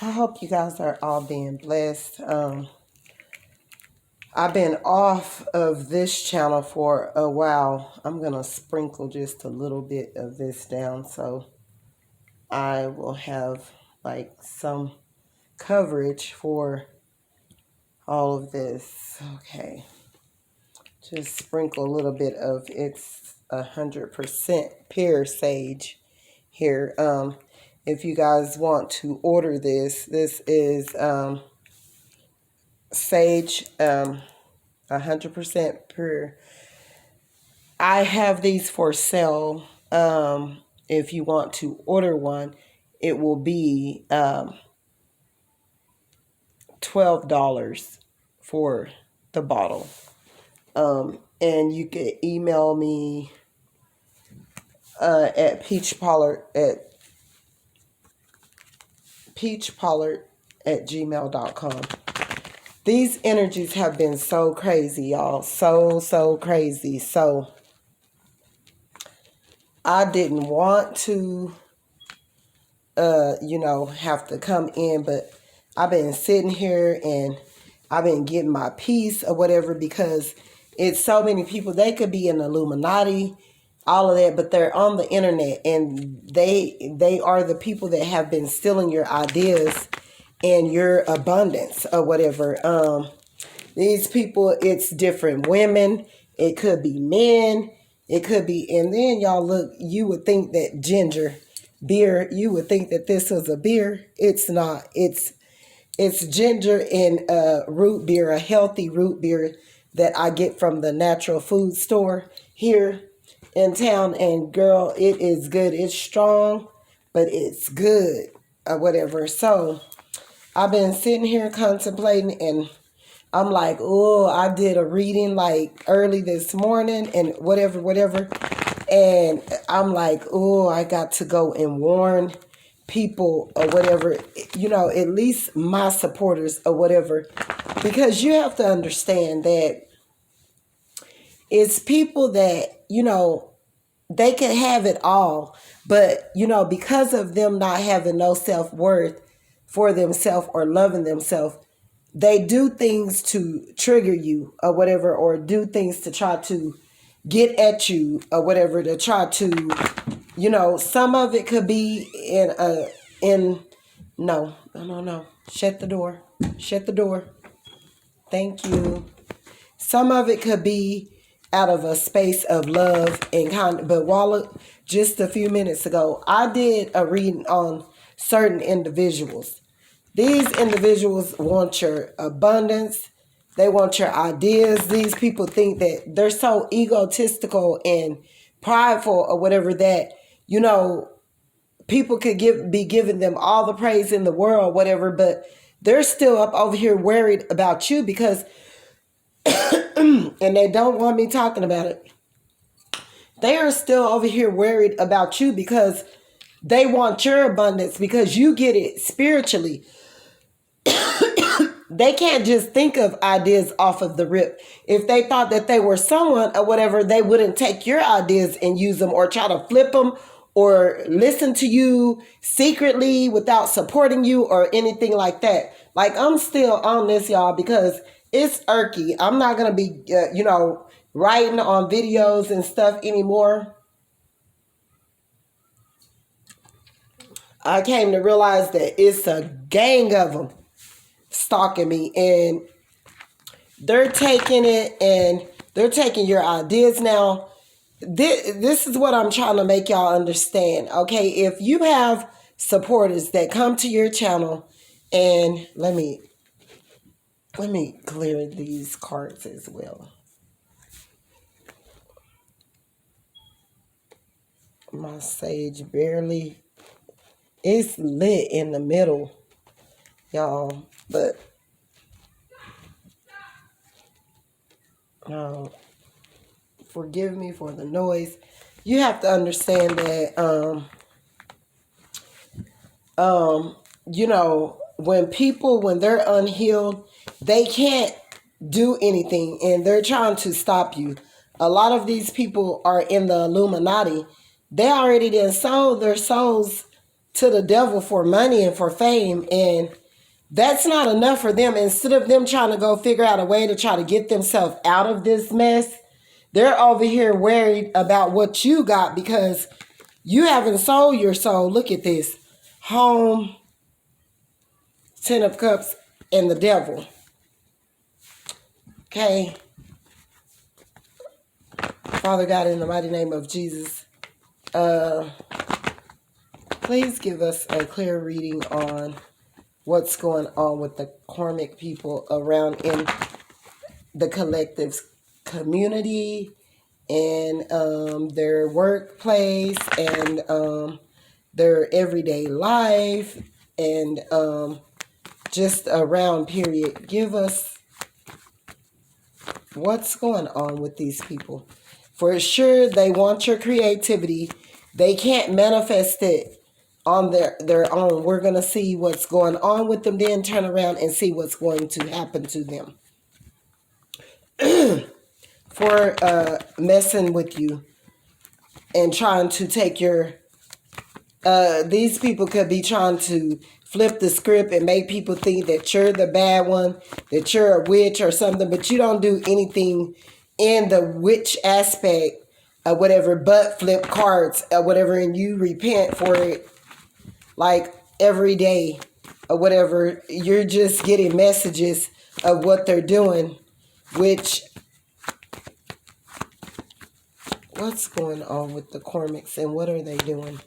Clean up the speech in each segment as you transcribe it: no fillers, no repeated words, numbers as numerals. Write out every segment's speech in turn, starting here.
I hope you guys are all being blessed. I've been off of this channel for a while. I'm going to sprinkle just a little bit of this down so I will have like some coverage for all of this. Okay. Just sprinkle a little bit of it's 100% pear sage here. If you guys want to order this is sage 100% pure. I have these for sale. If you want to order one, it will be $12 for the bottle. And you can email me at peachpollard@gmail.com. These energies have been so crazy, y'all. So crazy. So I didn't want to, have to come in, but I've been sitting here and I've been getting my peace or whatever because it's so many people. They could be in the Illuminati, all of that, but they're on the internet and they are the people that have been stealing your ideas and your abundance or whatever. These people, it's different women. It could be men. It could be, and then y'all look, you would think that ginger beer, you would think that this was a beer. It's not. It's ginger and root beer, a healthy root beer that I get from the natural food store here in town. And girl, it is good. It's strong, but it's good or whatever. So I've been sitting here contemplating and I'm like, oh, I did a reading like early this morning and whatever. And I'm like, oh, I got to go and warn people or whatever, at least my supporters or whatever. Because you have to understand that it's people that, they can have it all. But, because of them not having no self-worth for themselves or loving themselves, they do things to trigger you or whatever, or do things to try to get at you or whatever, to try to, some of it could be no. Shut the door. Thank you. Some of it could be out of a space of love and kind, but just a few minutes ago, I did a reading on certain individuals. These individuals want your abundance. They want your ideas. These people think that they're so egotistical and prideful or whatever that, people could be giving them all the praise in the world, whatever, but they're still up over here worried about you because, and they don't want me talking about it. They are still over here worried about you because they want your abundance because you get it spiritually. They can't just think of ideas off of the rip. If they thought that they were someone or whatever, they wouldn't take your ideas and use them or try to flip them or listen to you secretly without supporting you or anything like that. Like, I'm still on this, y'all, because it's irky. I'm not going to be, writing on videos and stuff anymore. I came to realize that it's a gang of them stalking me, and they're taking it and they're taking your ideas. Now, this is what I'm trying to make y'all understand. Okay, if you have supporters that come to your channel, and let me clear these cards as well. My sage barely, it's lit in the middle, y'all, but forgive me for the noise. You have to understand that when they're unhealed, they can't do anything and they're trying to stop you. A lot of these people are in the Illuminati. They already done sold their souls to the devil for money and for fame, and that's not enough for them. Instead of them trying to go figure out a way to try to get themselves out of this mess, they're over here worried about what you got because you haven't sold your soul. Look at this. Home, 10 of Cups, and the devil. Okay. Father God, in the mighty name of Jesus, please give us a clear reading on what's going on with the karmic people around in the collective's community and their workplace and their everyday life and just around, period. Give us what's going on with these people. For sure, they want your creativity. They can't manifest it on their own. We're going to see what's going on with them, then turn around and see what's going to happen to them. For messing with you and trying to take your... these people could be trying to flip the script and make people think that you're the bad one, that you're a witch or something, but you don't do anything in the witch aspect or whatever, but flip cards or whatever, and you repent for it like every day or whatever. You're just getting messages of what they're doing, which... what's going on with the Karmic'S and what are they doing?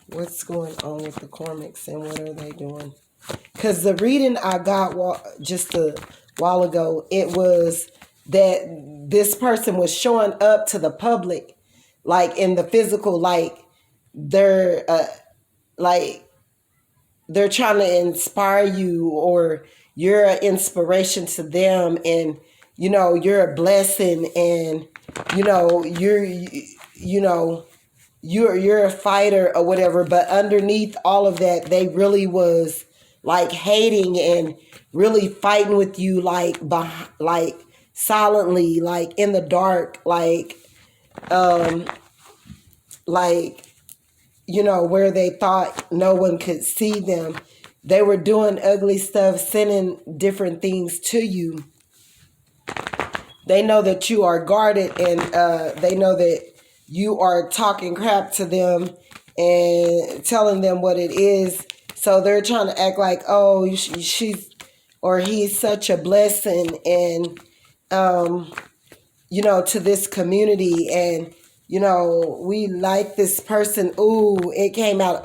What's going on with the Karmic'S and what are they doing? Because the reading I got just a while ago, it was that this person was showing up to the public, like in the physical, like they're trying to inspire you, or you're an inspiration to them, and you know you're a blessing, and you know you're a fighter or whatever. But underneath all of that, they really was like hating and really fighting with you, like silently, like in the dark, like you know, where they thought no one could see them. They were doing ugly stuff, sending different things to you. They know that you are guarded, and they know that you are talking crap to them and telling them what it is. So they're trying to act like, oh, she's or he's such a blessing, and you know, to this community, and you know, we like this person. Ooh, it came out.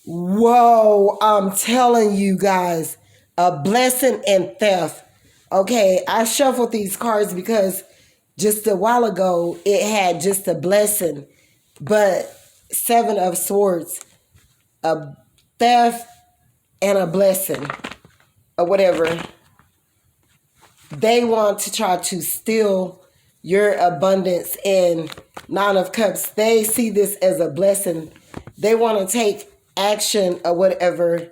Whoa, I'm telling you guys, a blessing and theft. Okay, I shuffled these cards because just a while ago it had just a blessing, but 7 of Swords, a theft and a blessing or whatever. They want to try to steal your abundance, and 9 of Cups, they see this as a blessing. They want to take action or whatever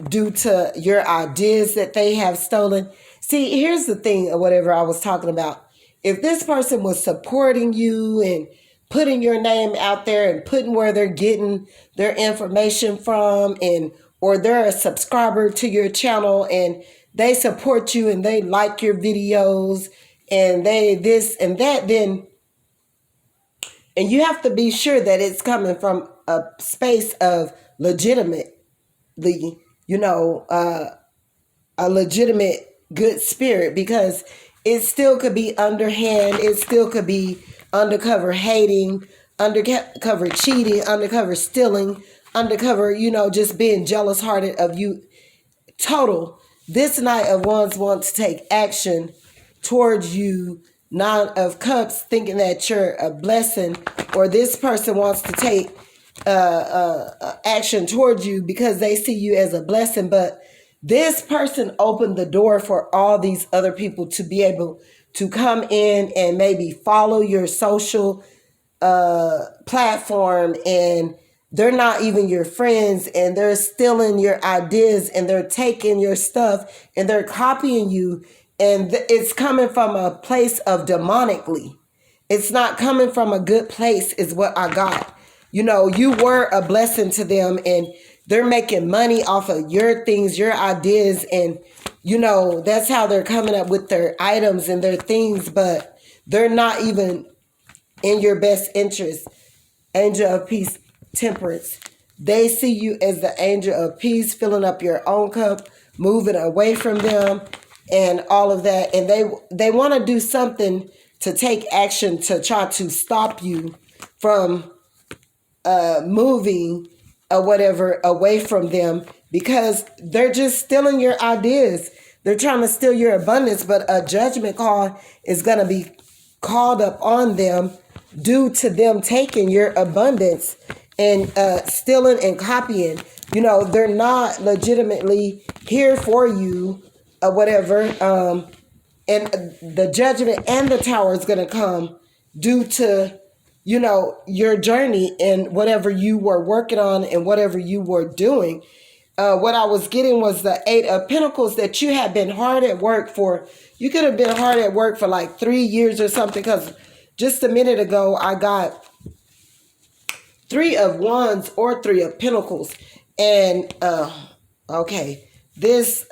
due to your ideas that they have stolen. See, here's the thing or whatever I was talking about. If this person was supporting you and putting your name out there and putting where they're getting their information from, and or they're a subscriber to your channel and they support you and they like your videos and they this and that, then, and you have to be sure that it's coming from a space of legitimately, you know, a legitimate good spirit, because it still could be underhand, it still could be undercover hating, undercover cheating, undercover stealing, undercover, you know, just being jealous hearted of you. Total. This Knight of Wands wants to take action towards you. 9 of Cups, thinking that you're a blessing, or this person wants to take action towards you because they see you as a blessing. But this person opened the door for all these other people to be able to come in and maybe follow your social platform, and they're not even your friends, and they're stealing your ideas, and they're taking your stuff, and they're copying you, and it's coming from a place of demonically. It's not coming from a good place is what I got. you were a blessing to them, and they're making money off of your things, your ideas, and that's how they're coming up with their items and their things, but they're not even in your best interest. Angel of Peace, Temperance. They see you as the angel of peace, filling up your own cup, moving away from them, and all of that. And they want to do something to take action to try to stop you from moving or whatever away from them, because they're just stealing your ideas. They're trying to steal your abundance, but a judgment call is going to be called up on them due to them taking your abundance and stealing and copying. They're not legitimately here for you or whatever. And the judgment and the tower is going to come due to, your journey and whatever you were working on and whatever you were doing. What I was getting was the Eight of Pentacles, that you had been hard at work for. You could have been hard at work for like 3 years or something, because just a minute ago I got Three of Wands or Three of Pentacles. And, okay, this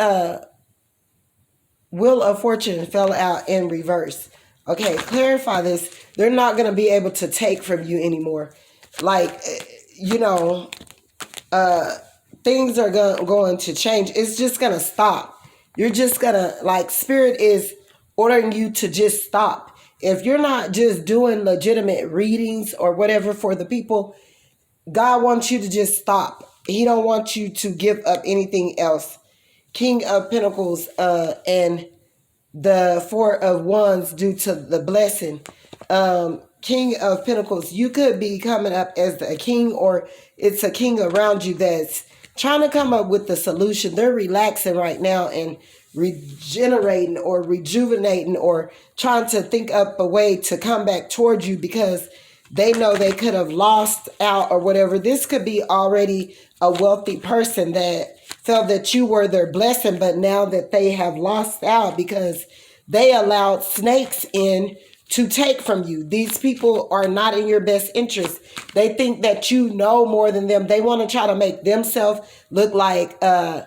Wheel of Fortune fell out in reverse. Okay, clarify this. They're not going to be able to take from you anymore. Like, things are going to change. It's just going to stop. You're just going to, like, Spirit is ordering you to just stop. If you're not just doing legitimate readings or whatever for the people, God wants you to just stop. He don't want you to give up anything else. King of Pentacles and the Four of Wands due to the blessing. King of Pentacles, you could be coming up as a king, or it's a king around you that's trying to come up with the solution. They're relaxing right now and regenerating or rejuvenating or trying to think up a way to come back towards you, because they know they could have lost out or whatever. This could be already a wealthy person that felt that you were their blessing, but now that they have lost out because they allowed snakes in to take from you. These people are not in your best interest. They think that you know more than them. They want to try to make themselves look like they're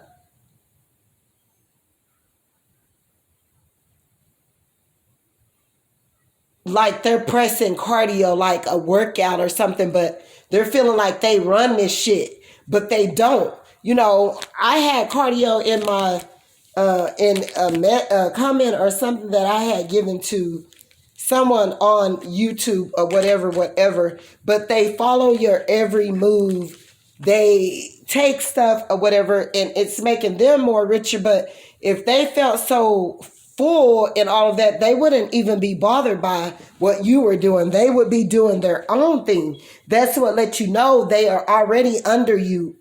pressing cardio, like a workout or something, but they're feeling like they run this shit, but they don't. I had cardio in my in a comment or something that I had given to someone on YouTube or whatever, but they follow your every move. They take stuff or whatever, and it's making them more richer. But if they felt so full and all of that, they wouldn't even be bothered by what you were doing. They would be doing their own thing. That's what lets you know they are already under you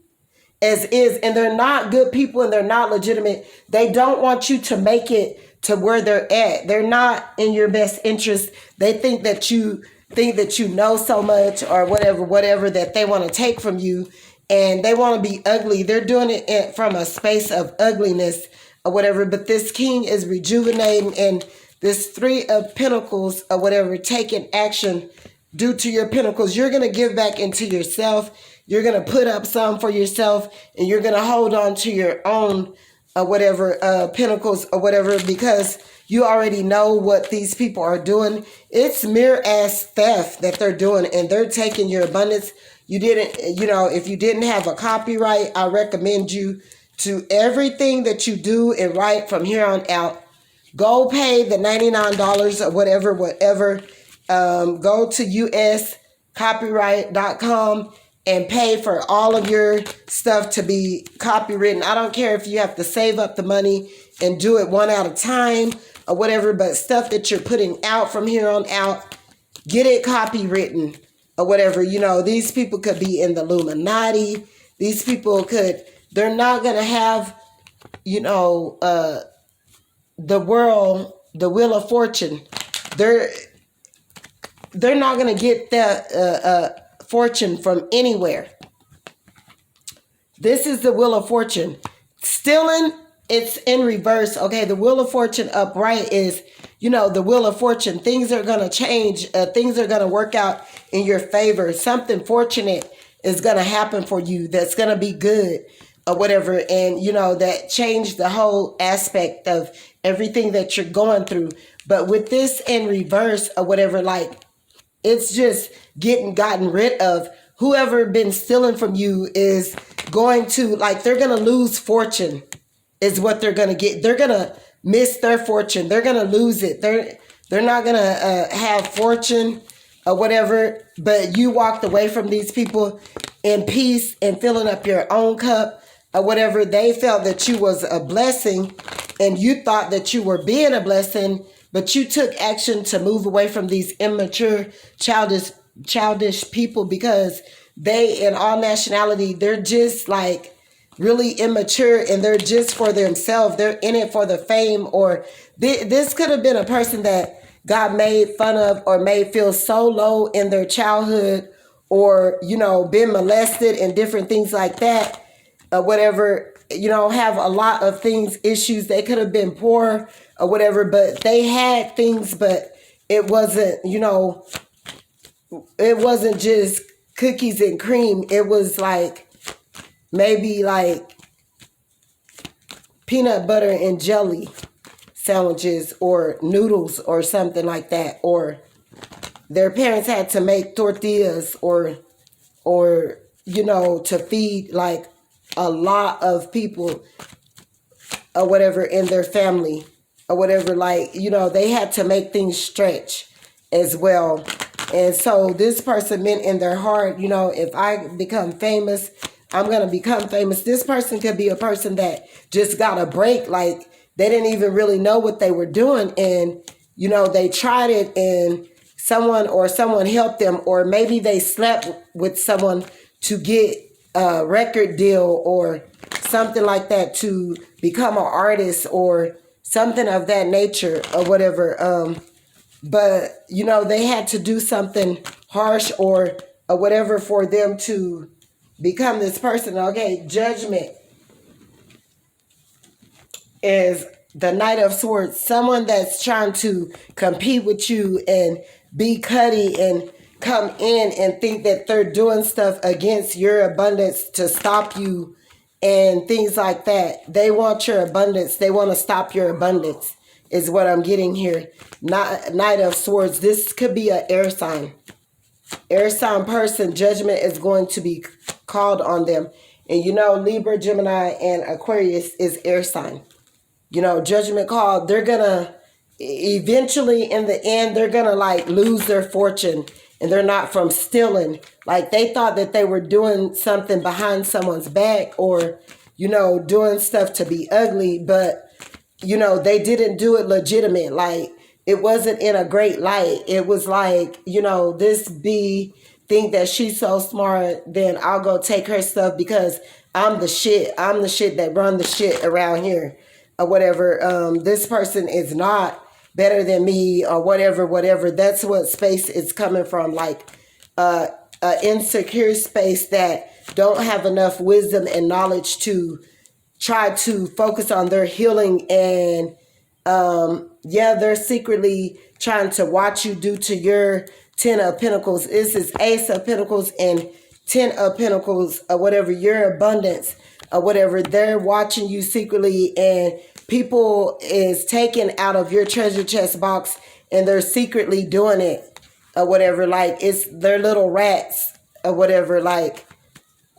as is, and they're not good people and they're not legitimate. They don't want you to make it to where they're at. They're not in your best interest. They think that you know so much or whatever that they want to take from you, and they want to be ugly. They're doing it from a space of ugliness or whatever. But this king is rejuvenating, and this Three of Pentacles or whatever, taking action due to your pentacles. You're going to give back into yourself. You're going to put up some for yourself, and you're going to hold on to your own pentacles or whatever, because you already know what these people are doing. It's mere ass theft that they're doing, and they're taking your abundance. You didn't, if you didn't have a copyright, I recommend you to everything that you do and write from here on out. Go pay the $99 or whatever. Go to uscopyright.com and pay for all of your stuff to be copywritten. I don't care if you have to save up the money and do it one at a time or whatever, but stuff that you're putting out from here on out, get it copywritten or whatever. These people could be in the Illuminati. These people they're not going to have, the Wheel of Fortune. They're not going to get that fortune from anywhere. This is the Wheel of Fortune. Stealing it's in reverse. Okay, the Wheel of Fortune upright is, the Wheel of Fortune. Things are going to change. Things are going to work out in your favor. Something fortunate is going to happen for you that's going to be good or whatever. And, that changed the whole aspect of everything that you're going through. But with this in reverse or whatever, like, it's just gotten rid of. Whoever been stealing from you is going to, like, they're going to lose fortune is what they're going to get. They're going to miss their fortune. They're going to lose it. They're not going to have fortune or whatever, but you walked away from these people in peace and filling up your own cup or whatever. They felt that you was a blessing and you thought that you were being a blessing, but you took action to move away from these immature, childish people because they, in all nationality, they're just like really immature and they're just for themselves. They're in it for the fame, or this could have been a person that got made fun of or made feel so low in their childhood, or, been molested and different things like that, whatever, have a lot of things, issues. They could have been poor or whatever, but they had things, but it wasn't, it wasn't just cookies and cream. It was like maybe like peanut butter and jelly sandwiches or noodles or something like that. Or their parents had to make tortillas or to feed like a lot of people or whatever in their family or whatever. Like, they had to make things stretch as well. And so this person meant in their heart, if I become famous, I'm going to become famous. This person could be a person that just got a break. Like, they didn't even really know what they were doing. And, they tried it and someone helped them, or maybe they slept with someone to get a record deal or something like that, to become an artist or something of that nature or whatever. But, they had to do something harsh or whatever for them to become this person. Okay, Judgment is the Knight of Swords. Someone that's trying to compete with you and be cutty and come in and think that they're doing stuff against your abundance to stop you and things like that. They want your abundance. They want to stop your abundance is what I'm getting here. Knight of Swords. This could be an air sign. Air sign person. Judgment is going to be called on them. And Libra, Gemini, and Aquarius is air sign. Judgment call. They're going to eventually, in the end, they're going to like lose their fortune. And they're not from stealing. Like, they thought that they were doing something behind someone's back or, doing stuff to be ugly. But, they didn't do it legitimate. Like, it wasn't in a great light. It was like, this bee think that she's so smart, then I'll go take her stuff because I'm the shit. I'm the shit that run the shit around here or whatever. This person is not better than me or whatever. That's what space is coming from. Like, an insecure space that don't have enough wisdom and knowledge to try to focus on their healing. And they're secretly trying to watch you due to your 10 of Pentacles. This is Ace of Pentacles and 10 of Pentacles or whatever, your abundance or whatever. They're watching you secretly, and people is taken out of your treasure chest box and they're secretly doing it or whatever. Like, it's their little rats or whatever, like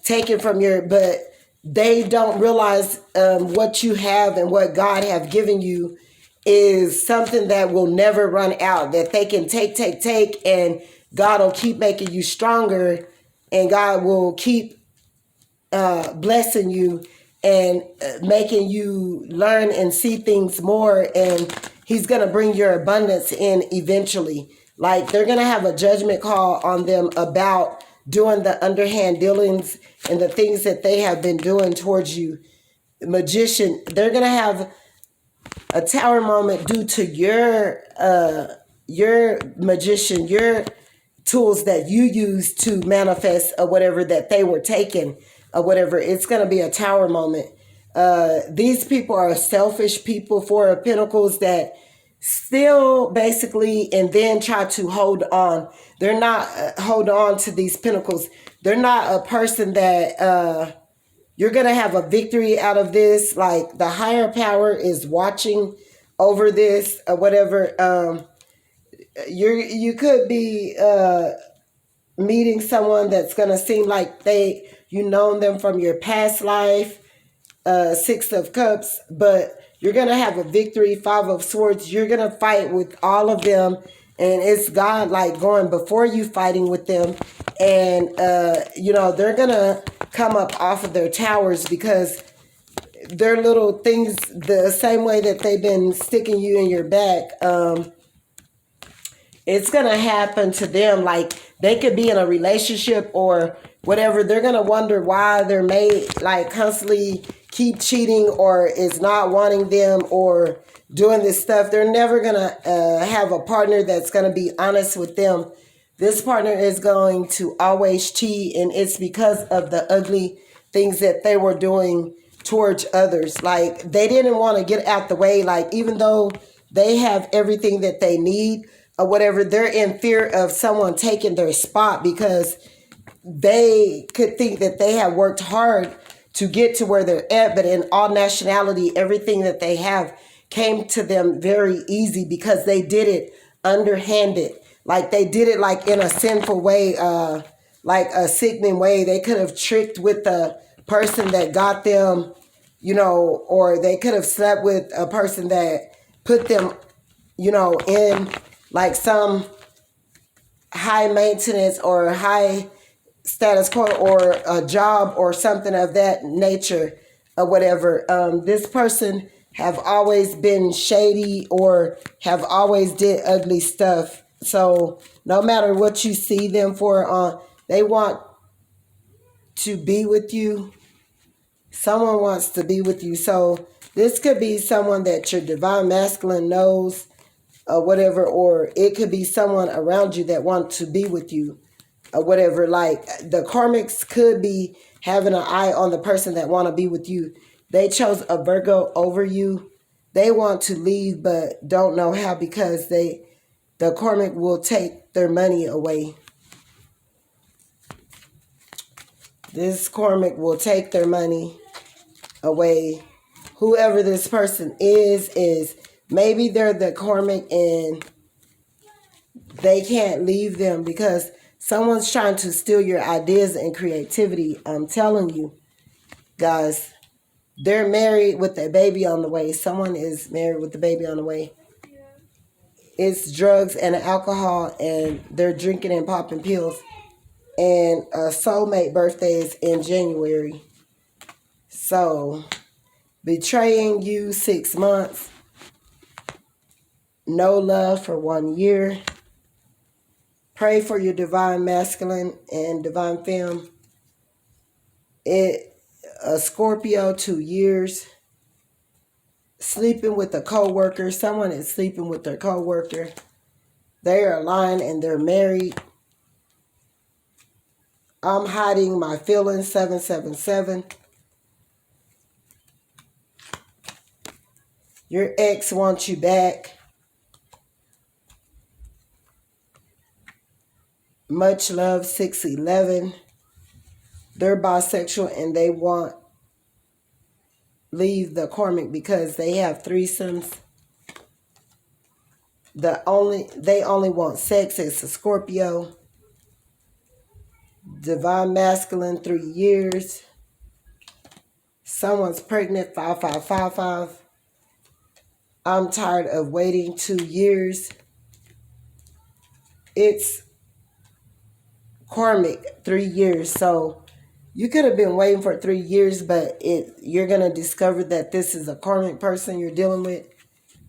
taken from your, but they don't realize what you have and what God have given you is something that will never run out, that they can take, and God will keep making you stronger, and God will keep blessing you and making you learn and see things more, and he's going to bring your abundance in eventually. Like, they're going to have a judgment call on them about doing the underhand dealings and the things that they have been doing towards you. Magician, they're going to have a tower moment due to your magician, your tools that you use to manifest or whatever that they were taken or whatever. It's going to be a tower moment These people are selfish people, Four of Pentacles, that still basically and then try to hold on. They're not hold on to these pentacles. They're not a person that you're going to have a victory out of this. Like the higher power is watching over this or whatever. You could be meeting someone that's going to seem like you known them from your past life. Six of Cups, but you're going to have a victory. Five of Swords. You're going to fight with all of them, and it's God like going before you, fighting with them. And they're going to come up off of their towers because their little things, the same way that they've been sticking you in your back, it's going to happen to them. Like they could be in a relationship or whatever. They're going to wonder why their mate like constantly keep cheating or is not wanting them or doing this stuff. They're never going to have a partner that's going to be honest with them. This partner is going to always cheat, and it's because of the ugly things that they were doing towards others. Like they didn't want to get out the way. Like even though they have everything that they need or whatever, they're in fear of someone taking their spot because they could think that they have worked hard to get to where they're at, but in all nationality, everything that they have came to them very easy because they did it underhanded. Like they did it like in a sinful way, like a sickening way. They could have tricked with the person that got them, or they could have slept with a person that put them, in like some high maintenance or high status quo or a job or something of that nature or whatever. This person have always been shady or have always did ugly stuff. So no matter what you see them for, they want to be with you. Someone wants to be with you. So this could be someone that your divine masculine knows or whatever, or it could be someone around you that wants to be with you. Or whatever, like the Karmic'S could be having an eye on the person that want to be with you. They chose a Virgo over you. They want to leave but don't know how because the Karmic will take their money away. This Karmic will take their money away. Whoever this person is maybe they're the Karmic and they can't leave them because someone's trying to steal your ideas and creativity. I'm telling you, guys, they're married with a baby on the way. Someone is married with the baby on the way. It's drugs and alcohol, and they're drinking and popping pills. And a soulmate birthday is in January. So, betraying you 6 months. No love for 1 year. Pray for your divine masculine and divine femme. A Scorpio, 2 years. Sleeping with a co-worker. Someone is sleeping with their co-worker. They are lying and they're married. I'm hiding my feelings, 777. Your ex wants you back. Much love, 611. They're bisexual and they want leave the Karmic because they have threesomes. They only want sex. It's a Scorpio. Divine masculine, 3 years. Someone's pregnant, 5555. I'm tired of waiting 2 years. It's Karmic, 3 years. So you could have been waiting for 3 years, but you're going to discover that this is a Karmic person you're dealing with.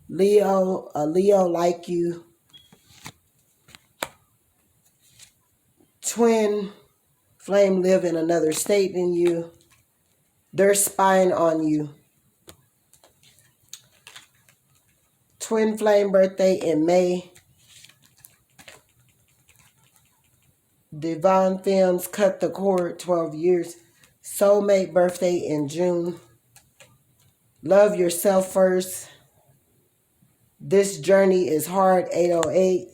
Leo, a Leo like you. Twin flame live in another state than you. They're spying on you. Twin flame birthday in May. Divine Films, Cut the Cord, 12 years. Soulmate birthday in June. Love yourself first. This journey is hard. 808.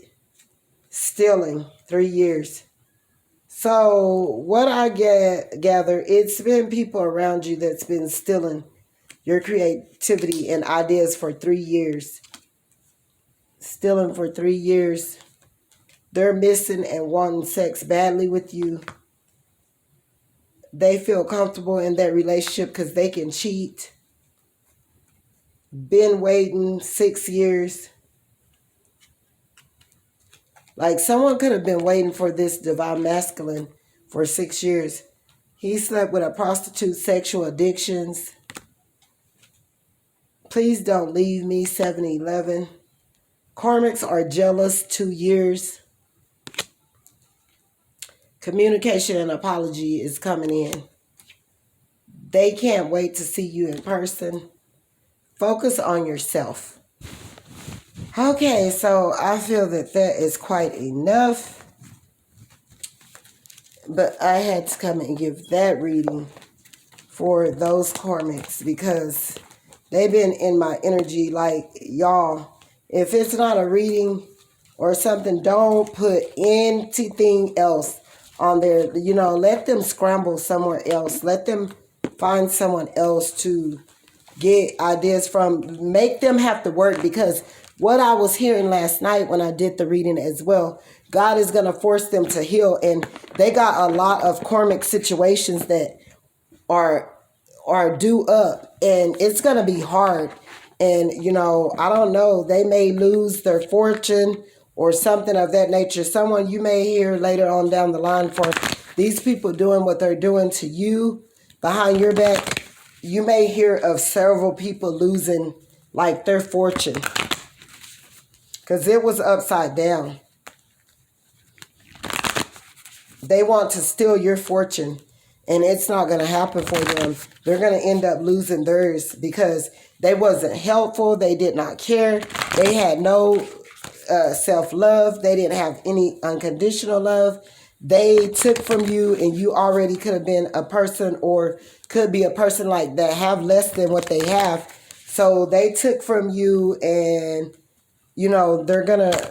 Stealing. 3 years. So what I gather, it's been people around you that's been stealing your creativity and ideas for 3 years. Stealing for 3 years. They're missing and wanting sex badly with you. They feel comfortable in that relationship because they can cheat. Been waiting 6 years. Like someone could have been waiting for this divine masculine for 6 years. He slept with a prostitute, sexual addictions. Please don't leave me, 7-11. Karmic's are jealous, 2 years. Communication and apology is coming in. They can't wait to see you in person. Focus on yourself. Okay, so I feel that is quite enough. But I had to come and give that reading for those Karmic's because they've been in my energy like, y'all, if it's not a reading or something, don't put anything else on there. Let them scramble somewhere else. Let them find someone else to get ideas from. Make them have to work, because what I was hearing last night when I did the reading as well, God is going to force them to heal. And they got a lot of karmic situations that are due up, and it's going to be hard. And, I don't know, they may lose their fortune or something of that nature. Someone you may hear later on down the line, for these people doing what they're doing to you behind your back, you may hear of several people losing like their fortune, because it was upside down. They want to steal your fortune, and it's not going to happen for them. They're going to end up losing theirs because they wasn't helpful. They did not care. They had no self-love. They didn't have any unconditional love. They took from you, and you already could have been a person, or could be a person like that, have less than what they have. So they took from you, and, they're going to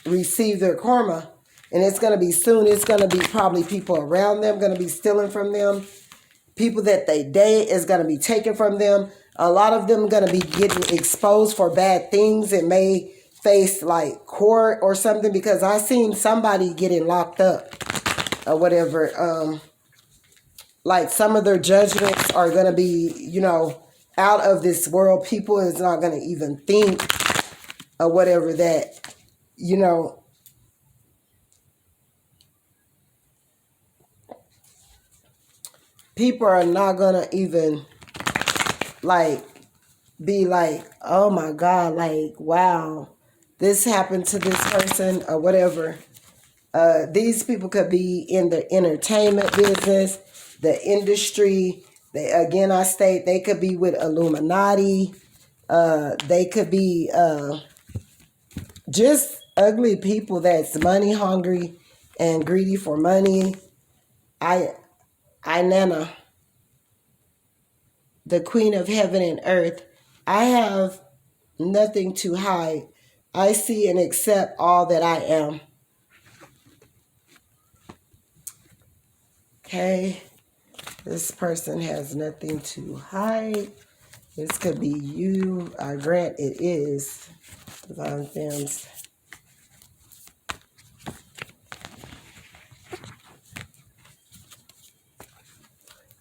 receive their karma. And it's going to be soon. It's going to be probably people around them going to be stealing from them. People that they date is going to be taken from them. A lot of them going to be getting exposed for bad things and may face like court or something, because I seen somebody getting locked up or whatever. Like some of their judgments are going to be, out of this world. People is not going to even think or whatever that, people are not going to even be like, oh my God, like, wow, this happened to this person or whatever. These people could be in the entertainment business, the industry. I state they could be with Illuminati. They could be just ugly people that's money hungry and greedy for money. Nana, the Queen of Heaven and Earth, I have nothing to hide. I see and accept all that I am. Okay, this person has nothing to hide. This could be you. I grant it is. Divine Femmes.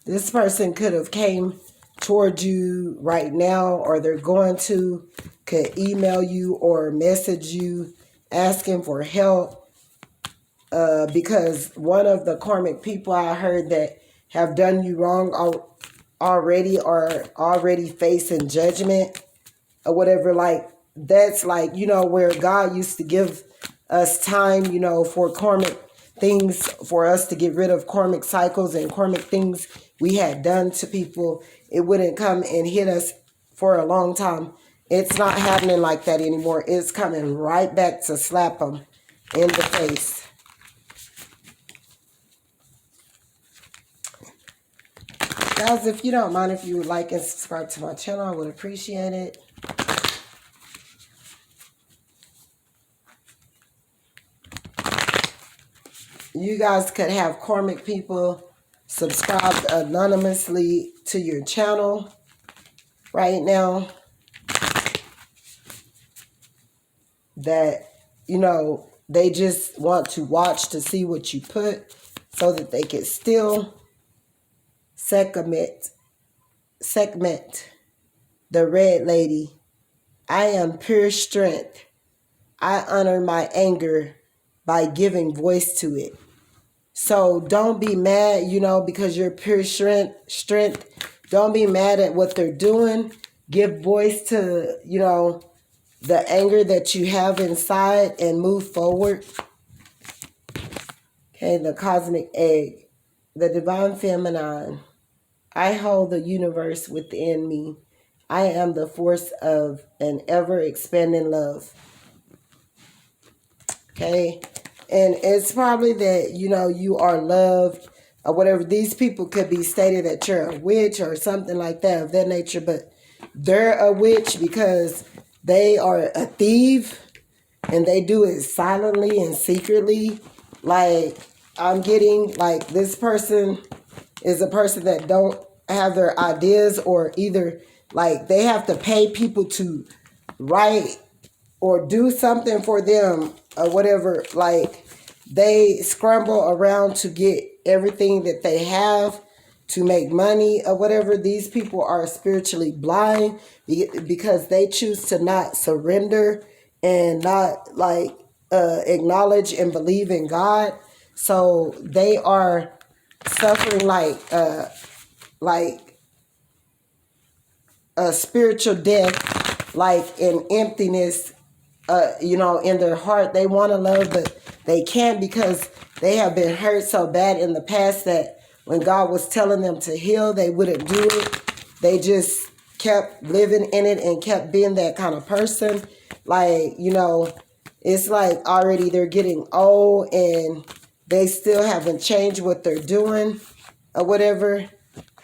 This person could have came towards you right now, or they're going to, could email you or message you asking for help. Because one of the karmic people I heard that have done you wrong already are already facing judgment or whatever. Like, that's like, where God used to give us time, for karmic things, for us to get rid of karmic cycles and karmic things we had done to people. It wouldn't come and hit us for a long time. It's not happening like that anymore. It's coming right back to slap them in the face. Guys, if you don't mind, if you would like and subscribe to my channel, I would appreciate it. You guys could have Karmic people subscribe anonymously to your channel right now. That, you know, they just want to watch to see what you put so that they can still segment the red lady. I am pure strength. I honor my anger by giving voice to it. So don't be mad, you know, because you're pure strength. Don't be mad at what they're doing. Give voice to, you know, the anger that you have inside and move forward. Okay, the cosmic egg, the divine feminine. I hold the universe within me. I am the force of an ever-expanding love. Okay, and it's probably that, you know, you are loved or whatever. These people could be stated that you're a witch or something like that of that nature, but they're a witch because they are a thief and they do it silently and secretly. Like, I'm getting like this person is a person that don't have their ideas, or either like they have to pay people to write or do something for them or whatever. Like, they scramble around to get everything that they have to make money or whatever. These people are spiritually blind because they choose to not surrender and not like acknowledge and believe in God. So they are suffering like a spiritual death, like an emptiness, you know, in their heart. They want to love, but they can't because they have been hurt so bad in the past that when God was telling them to heal, they wouldn't do it. They just kept living in it and kept being that kind of person. Like, you know, it's like already they're getting old and they still haven't changed what they're doing or whatever.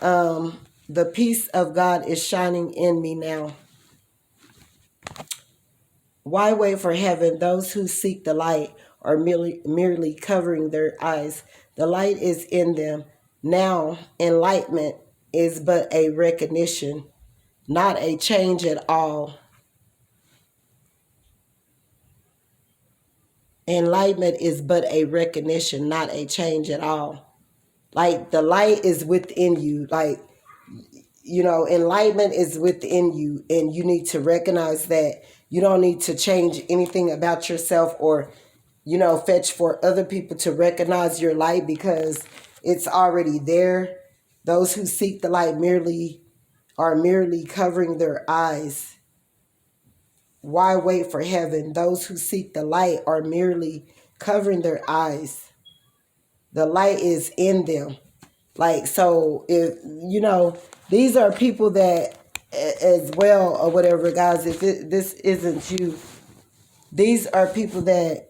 The peace of God is shining in me now. Why wait for heaven? Those who seek the light are merely covering their eyes. The light is in them. Now, enlightenment is but a recognition, not a change at all. Enlightenment is but a recognition, not a change at all. Like, the light is within you. Like, you know, enlightenment is within you, and you need to recognize that you don't need to change anything about yourself or, you know, fetch for other people to recognize your light because it's already there. Those who seek the light are merely covering their eyes. Why wait for heaven? Those who seek the light are merely covering their eyes. The light is in them. Like, so if, you know, these are people that as well or whatever, guys, if this isn't you, these are people that